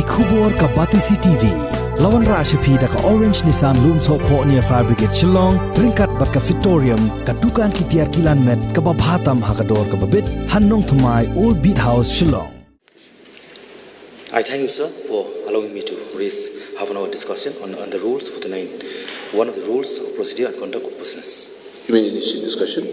Kubor ka Batisi TV. Lawan Rashapi da ka Orange Nissan Loom So Po near Fabricate Shillong, Ringkat bat ka Victorium, ka Dukan ki Tiar Kilan Met, ka Babhatam Hakador ka Babit, Hannong Thamai Old Beat House Shillong. I thank you, sir, for allowing me to raise half an hour discussion on the rules 49, one of the rules of procedure and conduct of business. You may initiate discussion.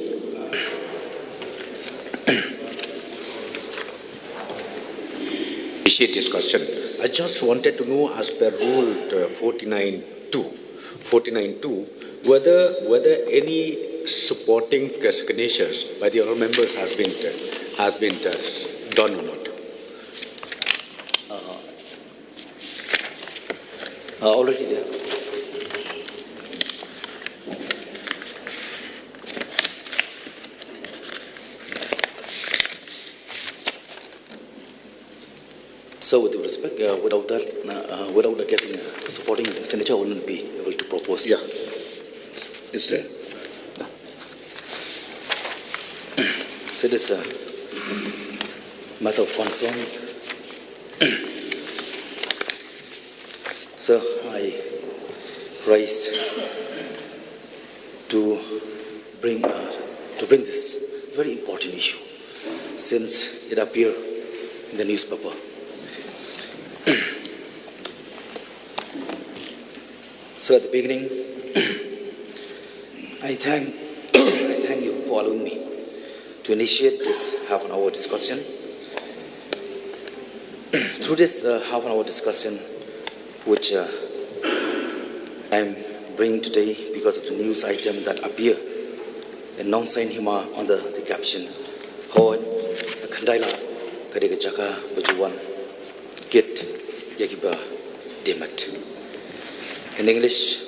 Initiate discussion. I just wanted to know, as per rule 49.2, whether any supporting signatures by the other members has been done or not. Already there. So, with due respect, without getting supporting signature, I wouldn't be able to propose. Yeah, it's there. So, this matter of concern. Sir, I rise to bring this very important issue, since it appeared in the newspaper. So at the beginning, I thank you for allowing me to initiate this half an hour discussion. Through this half an hour discussion, which I'm bringing today because of the news item that appeared in Nong Sain Hima under the caption, Ho Kynthei Kadega Jaka Bajuwan Kit Yakiba Demet. In English,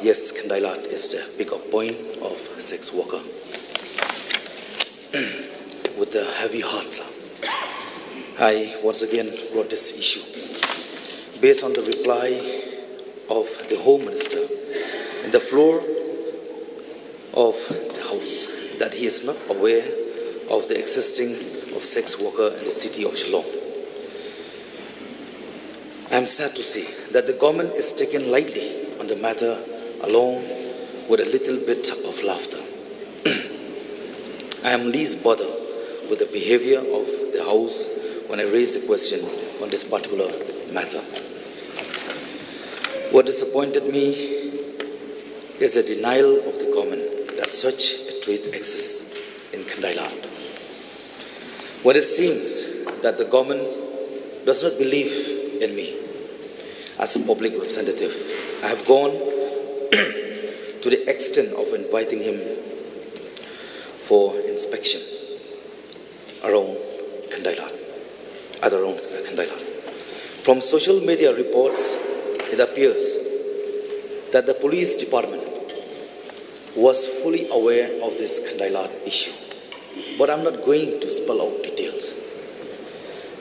yes, Kynthei is the pick-up point of sex worker. With a heavy heart, I once again brought this issue based on the reply of the Home Minister in the floor of the House that he is not aware of the existing of sex worker in the city of Shillong. I am sad to see that the government is taken lightly on the matter along with a little bit of laughter. I am least bothered with the behavior of the House when I raise a question on this particular matter. What disappointed me is the denial of the government that such a trait exists in Kynthei. When it seems that the government does not believe in me as a public representative, I have gone to the extent of inviting him for inspection around Kynthei. From social media reports, it appears that the police department was fully aware of this Kynthei issue. But I'm not going to spell out details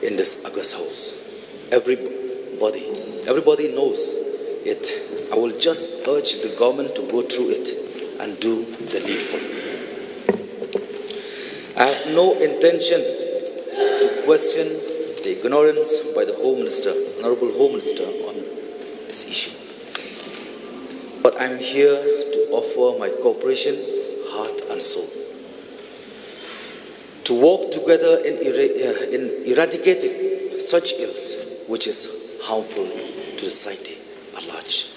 in this August House. Everybody knows it. I will just urge the government to go through it and do the needful. I have no intention to question the ignorance by the Home Minister, Honorable Home Minister, on this issue. But I'm here to offer my cooperation, heart and soul, to work together in eradicating such ills which is harmful to society at large.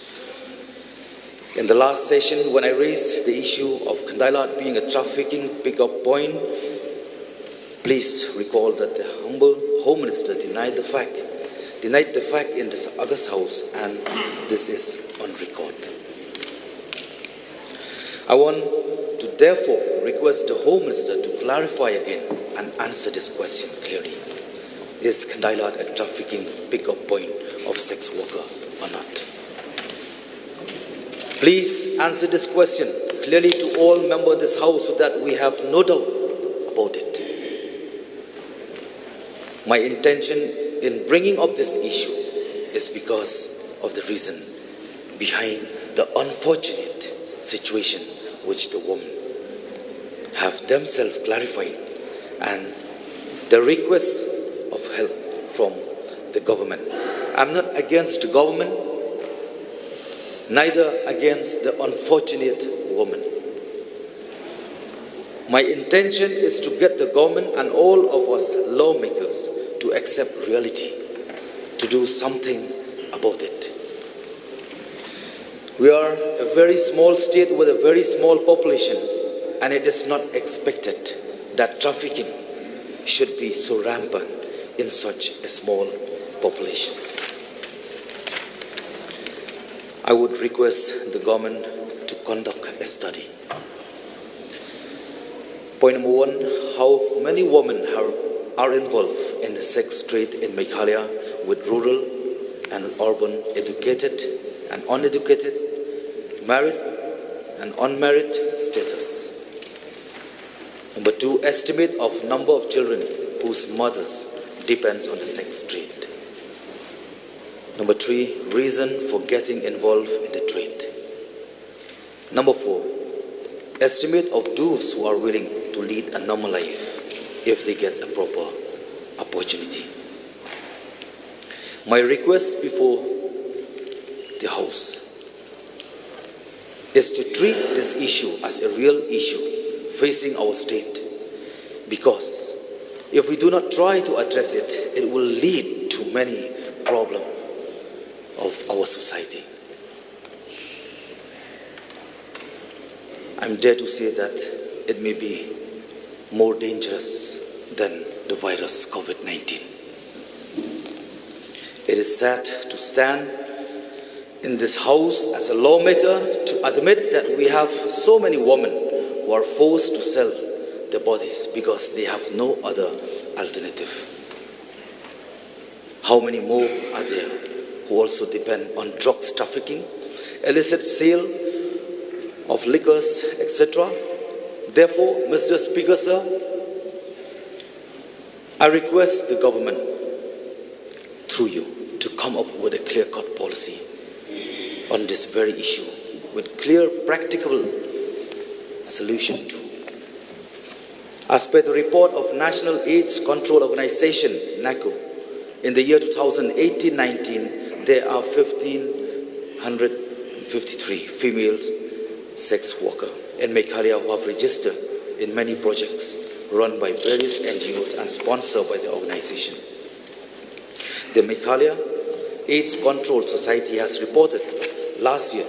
In the last session, when I raised the issue of Kynthei being a trafficking pick-up point, please recall that the humble Home Minister denied the fact in this August House, and this is on record. I want to therefore request the Home Minister to clarify again and answer this question clearly. Is Kynthei a trafficking pick-up point of sex worker or not? Please answer this question clearly to all members of this House so that we have no doubt about it. My intention in bringing up this issue is because of the reason behind the unfortunate situation which the women have themselves clarified, and the request of help from the government. I'm not against the government, neither against the unfortunate woman. My intention is to get the government and all of us lawmakers to accept reality, to do something about it. We are a very small state with a very small population, and it is not expected that trafficking should be so rampant in such a small population. I would request the government to conduct a study. Point number one, how many women are involved in the sex trade in Meghalaya with rural and urban, educated and uneducated, married and unmarried status. Number two, estimate of number of children whose mothers depends on the sex trade. Number three, reason for getting involved in the trade. Number four, estimate of those who are willing to lead a normal life if they get a proper opportunity. My request before the House is to treat this issue as a real issue facing our state, because if we do not try to address it, it will lead to many problems of our society. I'm dare to say that it may be more dangerous than the virus COVID-19. It is sad to stand in this house as a lawmaker to admit that we have so many women who are forced to sell their bodies because they have no other alternative. How many more are there who also depend on drugs trafficking, illicit sale of liquors, etc.? Therefore, Mr. Speaker, sir, I request the government, through you, to come up with a clear-cut policy on this very issue with clear, practical solution to. As per the report of National AIDS Control Organization, NACO, in the year 2018-19, there are 1,553 female sex workers in Meghalaya who have registered in many projects run by various NGOs and sponsored by the organization. The Meghalaya AIDS Control Society has reported last year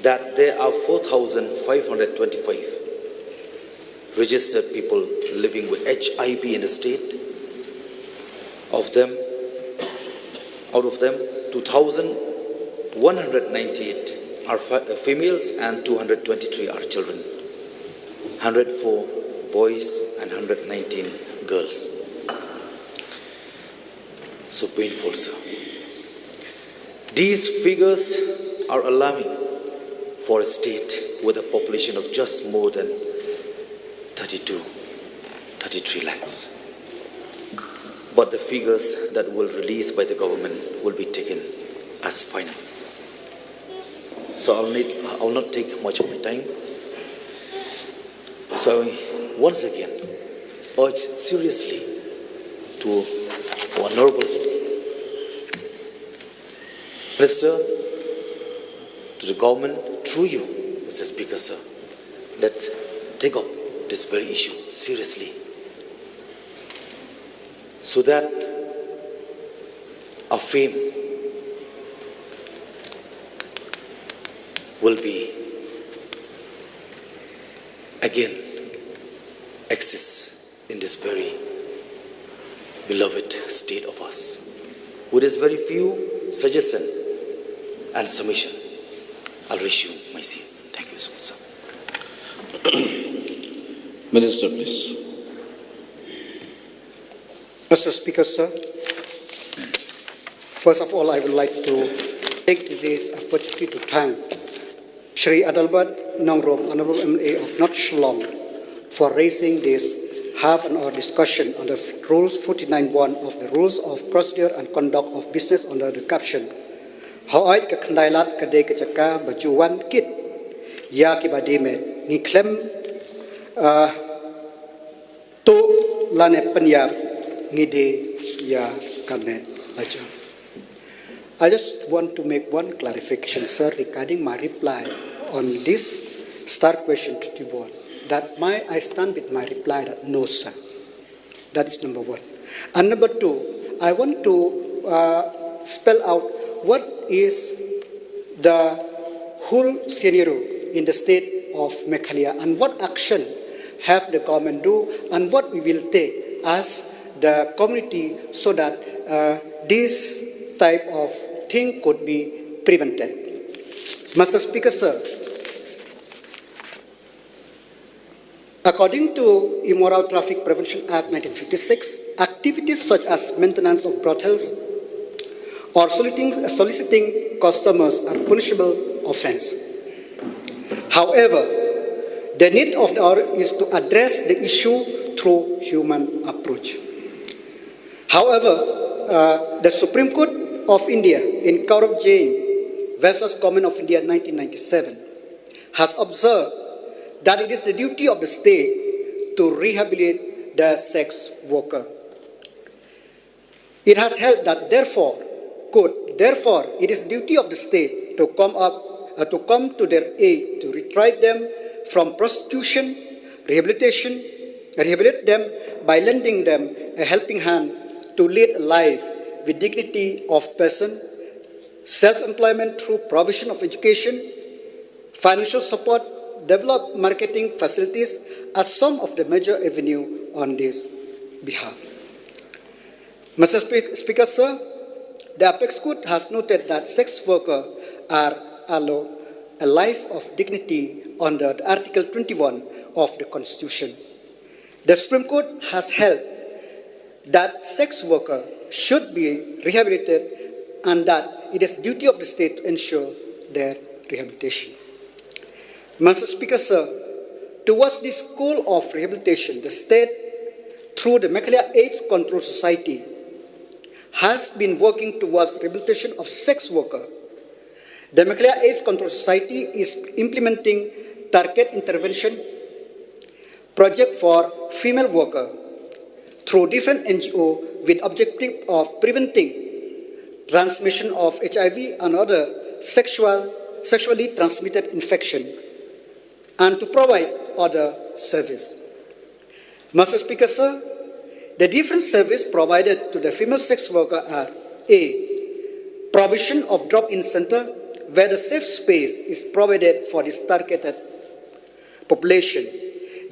that there are 4,525 registered people living with HIV in the state. Out of them, 2,198 are females and 223 are children. 104 boys and 119 girls. So painful, sir. These figures are alarming for a state with a population of just more than 33 lakhs. But the figures that will release by the government will be taken as final. So I'll not take much of my time. So I once again urge seriously to Honorable Minister, to the government, through you, Mr. Speaker, sir, let's take up this very issue seriously, so that our fame will be again exist in this very beloved state of us. With this very few suggestions and submission, I'll resume my seat. Thank you so much, sir. Minister, please. Mr. Speaker, sir, first of all, I would like to take this opportunity to thank Shri Adalbat Nongrom, Honorable MA of North Shillong, for raising this half-an-hour discussion on the Rules 49.1 of the Rules of Procedure and Conduct of Business under the caption Ha'ait ka Kynthei kadai ka jaka bajuan kit ya Kiba demet ni klem to lane penyar ngide ya kamet. Ajahn. I just want to make one clarification, sir, regarding my reply on this start question 21. I stand with my reply that no, sir. That is number one. And number two, I want to spell out what is the whole scenario in the state of Meghalaya and what action have the government do and what we will take as the community so that this type of thing could be prevented. Mr. Speaker, sir, according to Immoral Traffic Prevention Act 1956, activities such as maintenance of brothels or soliciting customers are punishable offense. However, the need of the hour is to address the issue through human approach. However, the Supreme Court of India in Ïarap Jain versus Government of India 1997 has observed that it is the duty of the state to rehabilitate the sex worker. It has held that therefore it is the duty of the state to come to their aid to retrieve them from prostitution, rehabilitate them by lending them a helping hand to lead a life with dignity of person, self-employment through provision of education, financial support, develop marketing facilities as some of the major avenue on this behalf. Mr. Speaker, sir, the Apex Court has noted that sex workers are allowed a life of dignity under Article 21 of the Constitution. The Supreme Court has held that sex workers should be rehabilitated and that it is duty of the state to ensure their rehabilitation. Mr. Speaker, sir, towards this goal of rehabilitation, the state, through the Meghalaya AIDS Control Society, has been working towards rehabilitation of sex workers. The Meghalaya AIDS Control Society is implementing target intervention project for female workers through different NGOs with objective of preventing transmission of HIV and other sexually transmitted infection and to provide other service. Mr. Speaker, sir, the different services provided to the female sex worker are A. Provision of drop-in center where the safe space is provided for this targeted population.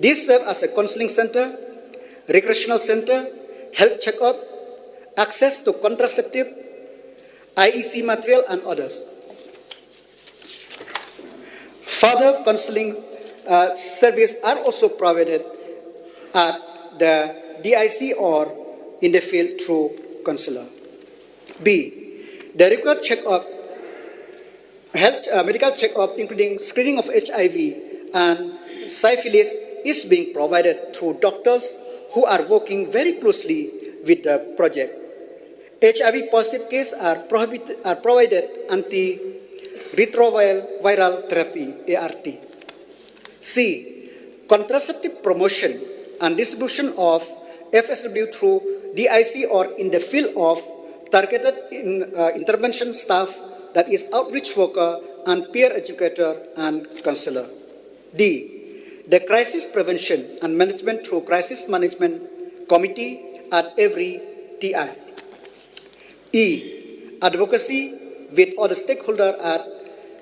These serve as a counseling center, recreational center, health checkup, access to contraceptive, IEC material, and others. Further counseling services are also provided at the DIC or in the field through counselor. B. The required checkup, medical checkup, including screening of HIV and syphilis, is being provided through doctors who are working very closely with the project. HIV positive cases are provided antiretroviral therapy, ART. C. Contraceptive promotion and distribution of FSW through DIC or in the field of targeted intervention staff, that is outreach worker and peer educator and counselor. D. The crisis prevention and management through crisis management committee at every TI. E. Advocacy with other stakeholders at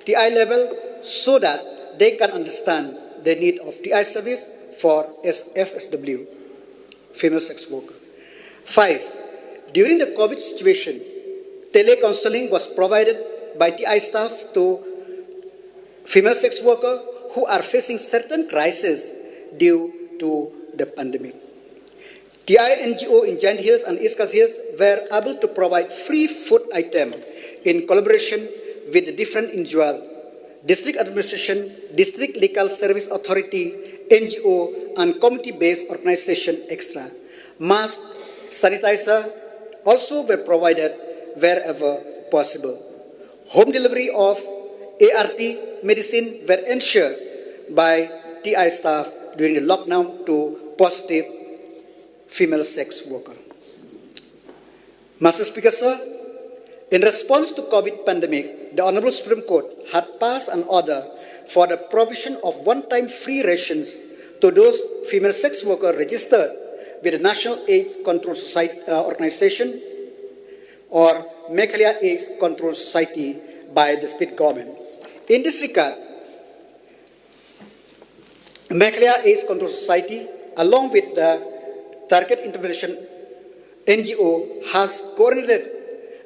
TI level so that they can understand the need of TI service for FSW, female sex worker. 5. During the COVID situation, telecounseling was provided by TI staff to female sex workers who are facing certain crises due to the pandemic. TI NGO in Giant Hills and East Coast Hills were able to provide free food items in collaboration with the different individual, district administration, district legal service authority, NGO, and community-based organization extra. Mask, sanitizer also were provided wherever possible. Home delivery of ART medicine were ensured by TI staff during the lockdown to positive female sex worker. Mr. Speaker, sir, in response to COVID pandemic, the Honorable Supreme Court had passed an order for the provision of one-time free rations to those female sex workers registered with the National AIDS Control Society Organization or Meghalaya AIDS Control Society by the state government. In this regard, Meghalaya AIDS Control Society, along with the Target Intervention NGO, has coordinated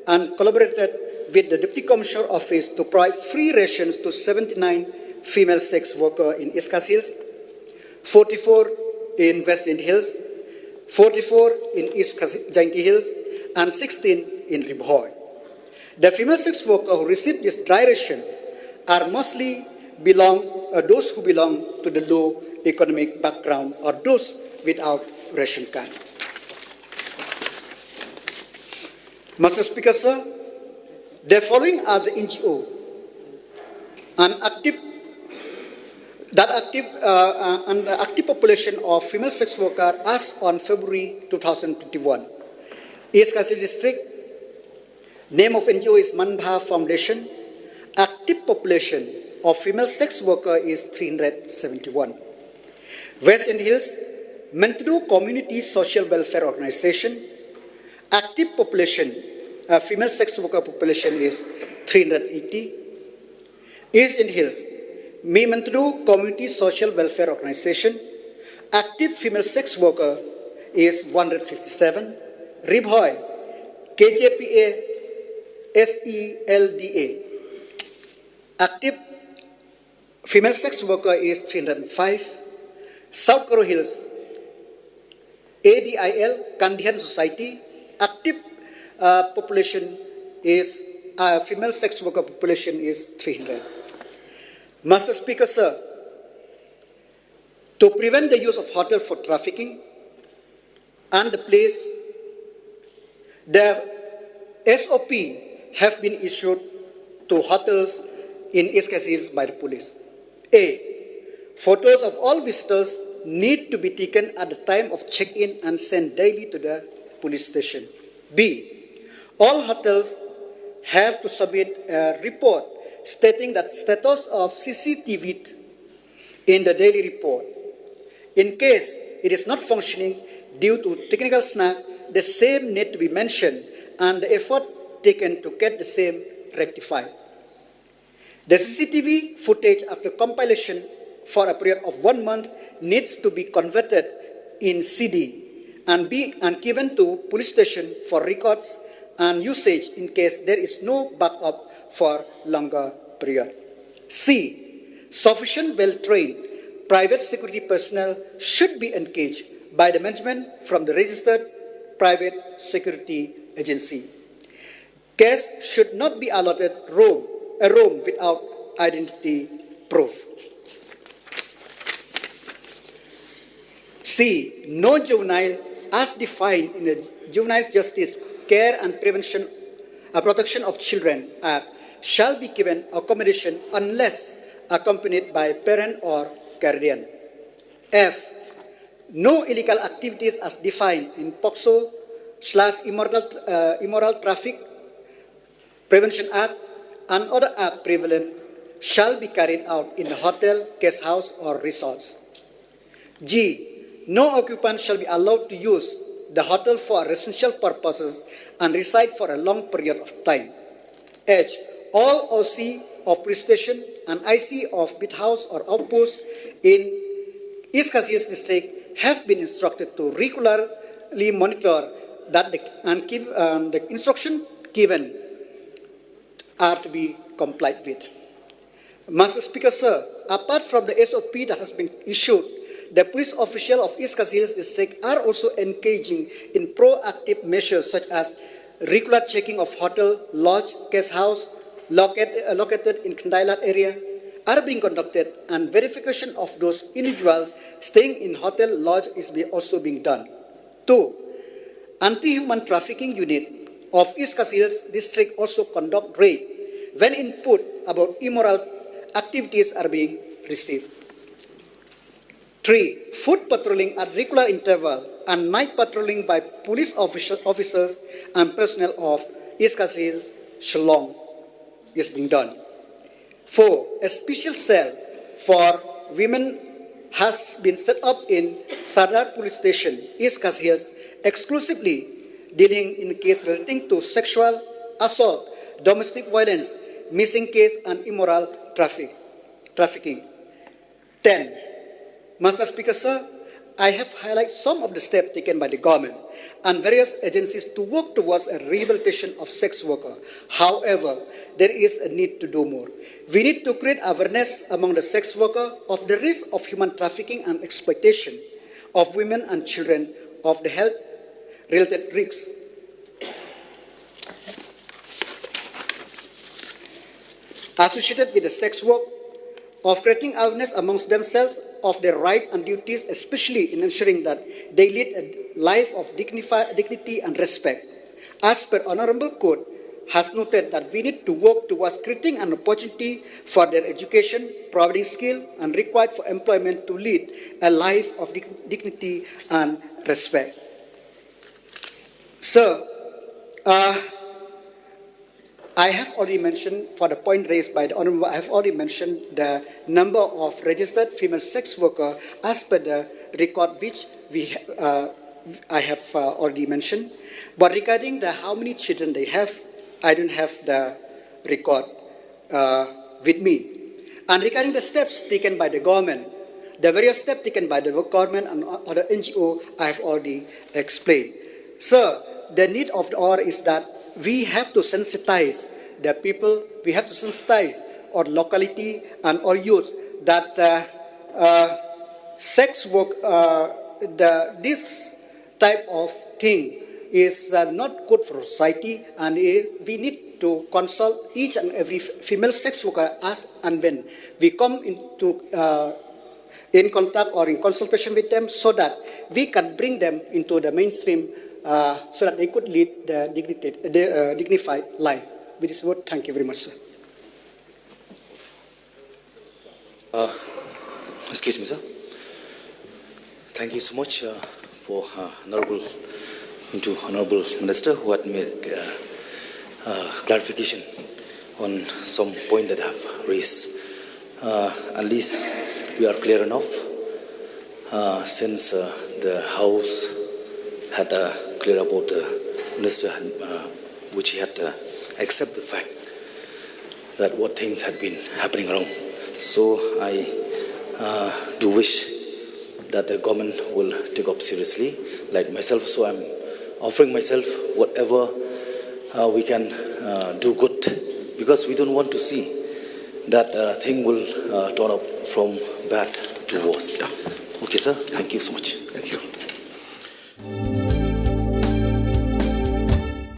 and collaborated with the Deputy Commissioner Office to provide free rations to 79 female sex workers in East Coast Hills, 44 in West End Hills, 44 in East Jainti Hills, and 16 in Rymbui. The female sex workers who received this dry ration are mostly those who belong to the low economic background or those without ration card. Mr. Speaker, sir, the following are the NGO and the active population of female sex workers as on February 2021. East Coast District, name of NGO is Manbha Foundation. Active population of female sex workers is 371. West End Hills, Mentudu Community Social Welfare Organization. Active population, female sex worker population is 380. East End Hills, Mentudu Community Social Welfare Organization. Active female sex workers is 157. Rymbui, KJPA, SELDA. Active female sex worker is 305. South Koro Hills, ADIL, Kandhian Society. Active population is, female sex worker population is 300. Mr. Speaker, sir, to prevent the use of hotel for trafficking and the place, the SOP have been issued to hotels in East Coast Hills by the police. A. Photos of all visitors need to be taken at the time of check-in and sent daily to the police station. B. All hotels have to submit a report stating that status of CCTV in the daily report. In case it is not functioning due to technical snag, the same need to be mentioned and the effort taken to get the same rectified. The CCTV footage after compilation for a period of 1 month needs to be converted in CD and given to police station for records and usage in case there is no backup for longer period. C. Sufficient well-trained private security personnel should be engaged by the management from the registered private security agency. Guests should not be allotted a room without identity proof. C. No juvenile as defined in the Juvenile Justice Care and Protection of Children Act shall be given accommodation unless accompanied by parent or guardian. F. No illegal activities as defined in POCSO/Immoral Traffic Prevention Act and other acts prevalent shall be carried out in a hotel, guest house, or resorts. G. No occupant shall be allowed to use the hotel for residential purposes and reside for a long period of time. H. All OC of police station and IC of bit house or outpost in East Coast Hills District have been instructed to regularly monitor that the instruction given are to be complied with. Mr. Speaker, sir, apart from the SOP that has been issued, the police officials of East Coast Hills District are also engaging in proactive measures such as regular checking of hotel, lodge, guest house located in Kynthei area are being conducted, and verification of those individuals staying in hotel, lodge is also being done. 2. Anti-human trafficking unit of East Coast Hills District also conduct raid when input about immoral activities are being received. 3. Foot patrolling at regular interval and night patrolling by police officers and personnel of East Kashmir's Shillong is being done. 4. A special cell for women has been set up in Sardar Police Station, East Kashmir, exclusively dealing in cases relating to sexual assault, domestic violence, missing case, and immoral trafficking. 10. Master Speaker, sir, I have highlighted some of the steps taken by the government and various agencies to work towards a rehabilitation of sex workers. However, there is a need to do more. We need to create awareness among the sex workers of the risk of human trafficking and exploitation of women and children, of the health-related risks. Associated with the sex work, of creating awareness amongst themselves of their rights and duties, especially in ensuring that they lead a life of dignity and respect. As per Honorable Court has noted that we need to work towards creating an opportunity for their education, providing skill, and required for employment to lead a life of dignity and respect. Sir, I have already mentioned, for the point raised by the Honourable, I have already mentioned the number of registered female sex workers as per the record which I have already mentioned. But regarding how many children they have, I don't have the record with me. And regarding the steps taken by the government, the various steps taken by the government and other NGO, I have already explained. Sir, the need of the hour is that we have to sensitize the people, we have to sensitize our locality and our youth that sex work, this type of thing is not good for society, and we need to consult each and every female sex worker as and when we come into in contact or in consultation with them, so that we can bring them into the mainstream so that they could lead the dignified life. With this word, thank you very much, sir. Excuse me, sir. Thank you so much for Honorable Minister who had made clarification on some point that I have raised. At least we are clear enough since the House had clear about the Minister, which he had accept the fact that what things had been happening around. So I do wish that the government will take up seriously, like myself. So I'm offering myself whatever we can do good, because we don't want to see that thing will turn up from bad to worse. Okay, sir. Thank you so much.